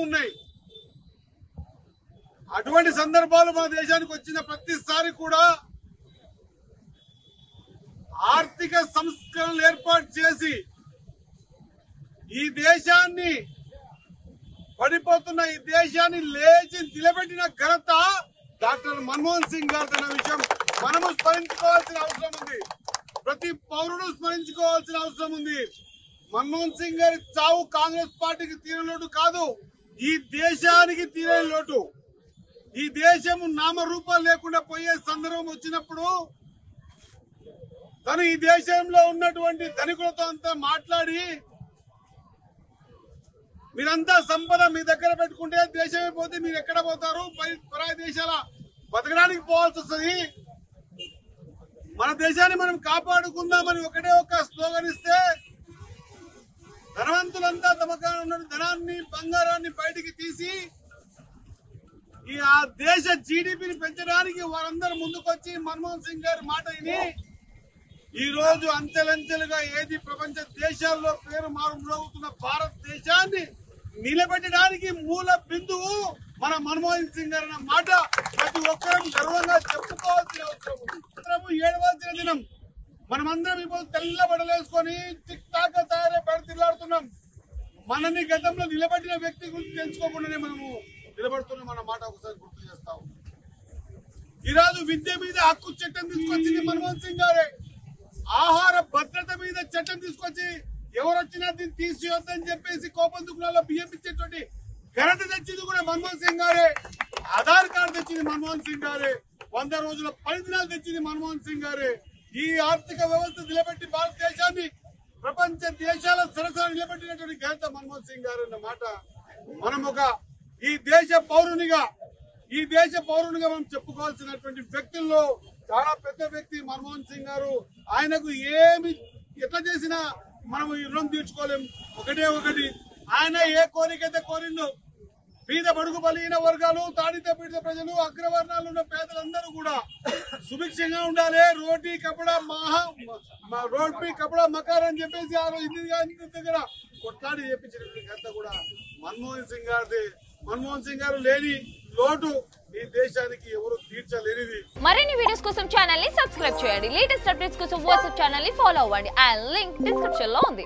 ఉన్నాయి. అటువంటి సందర్భాలు మన దేశానికి వచ్చిన ప్రతిసారి కూడా ఆర్థిక సంస్కరణలు ఏర్పాటు చేసి ఈ దేశాన్ని పడిపోతున్న ఈ దేశాన్ని లేచి నిలబెట్టిన ఘనత డాక్టర్ మన్మోహన్ సింగ్ గారు అన్న విషయం మనము స్మరించుకోవాల్సిన అవసరం ఉంది. ప్రతి పౌరుడు స్మరించుకోవాల్సిన అవసరం ఉంది. మన్మోహన్ సింగ్ గారి చావు కాంగ్రెస్ పార్టీకి తీరని లోటు కాదు, ఈ దేశానికి తీరని లోటు. ఈ దేశం నామరూపాలు లేకుండా పోయే సందర్భం వచ్చినప్పుడు తను ఈ దేశంలో ఉన్నటువంటి ధనికులతో అంతా మాట్లాడి మీరంతా సంపద మీ దగ్గర పెట్టుకుంటే దేశమే పోతే మీరు ఎక్కడ పోతారు, పరాయి దేశాల బతకడానికి పోవాల్సి వస్తుంది, మన దేశాన్ని మనం కాపాడుకుందామని ఒకటే ఒక స్లోగన్ ఇస్తే ధనవంతులంతా తమకు ఉన్న ధనాన్ని బంగారాన్ని బయటికి తీసి ఆ దేశ జీడిపిని పెంచడానికి వారందరూ ముందుకొచ్చి మన్మోహన్ సింగ్ గారి మాట విని ఈ రోజు అంచెలంచెలుగా ఏది ప్రపంచ దేశాల్లో పేరు మారుమోగుతున్న భారతదేశాన్ని నిలబెట్టడానికి మూల బిందువు మన మన్మోహన్ సింగ్ గారి మాట ప్రతి ఒక్కరూ గర్వంగా చెప్పుకోవాల్సిన అవసరం ఉంది. ఏడవాల్సిన దినం మనమందరం ఇప్పుడు తెల్ల బడలేసుకొని టిక్ టాక్ తయారై బయటలాడుతున్నాం. మనని గతంలో నిలబెట్టిన వ్యక్తి గురించి తెలుసుకోకుండానే మనము నిలబడుతున్నాం అన్న మాట ఒకసారి గుర్తు చేస్తాం. ఈరోజు విద్య మీద హక్కు చట్టం తీసుకొచ్చింది మన్మోహన్ సింగ్ గారే. ఆహార భద్రత మీద చట్టం తీసుకొచ్చి ఎవరొచ్చినా దీన్ని తీసివద్దని చెప్పేసి కోపం దుఃఖాల్లో బియ్యం ఇచ్చేటువంటి ఘనత తెచ్చింది కూడా మన్మోహన్ సింగ్ గారే. ఆధార్ కార్డు తెచ్చింది మన్మోహన్ సింగ్ గారే. 100 రోజుల 10 దినాలు తెచ్చింది మన్మోహన్ సింగ్ గారే. ఈ ఆర్థిక వ్యవస్థ నిలబెట్టి భారతదేశాన్ని ప్రపంచ దేశాల సరసన నిలబెట్టినటువంటి ఘనత మన్మోహన్ సింగ్ గారు అన్న మాట మనం ఈ దేశ పౌరునిగా మనం చెప్పుకోవాల్సినటువంటి వ్యక్తుల్లో చాలా పెద్ద వ్యక్తి మన్మోహన్ సింగ్ గారు. ఆయనకు ఎట్లా చేసినా మనం ఈ రుణం తీర్చుకోలేం. ఒకటి ఆయన ఏ కోరికైతే కోరిందో పేద బడుగు బలహీన వర్గాలు, తాడిత పీడిత ప్రజలు, అగ్రవర్ణాలు ఉన్న పేదలందరూ కూడా సుభిక్షంగా ఉండాలి. రోటీ కపడా మకాన్ అని చెప్పేసి ఆ రోజు ఇందిరా దగ్గర కొట్లాడి చేపించినటువంటి ఘనత కూడా మన్మోహన్ సింగ్ గారిది. మన్మోహన్ సింగ్ గారు లేని లోటు ఈ దేశానికి ఎవరు తీర్చలేనిది. మరిన్ని వీడియోస్ కోసం ఛానల్ ని సబ్స్క్రైబ్ చేయండి. లేటెస్ట్ అప్డేట్స్ కోసం వాట్సాప్ ఛానల్ ని ఫాలో అవ్వండి. ఆ లింక్ డిస్క్రిప్షన్ లో ఉంది.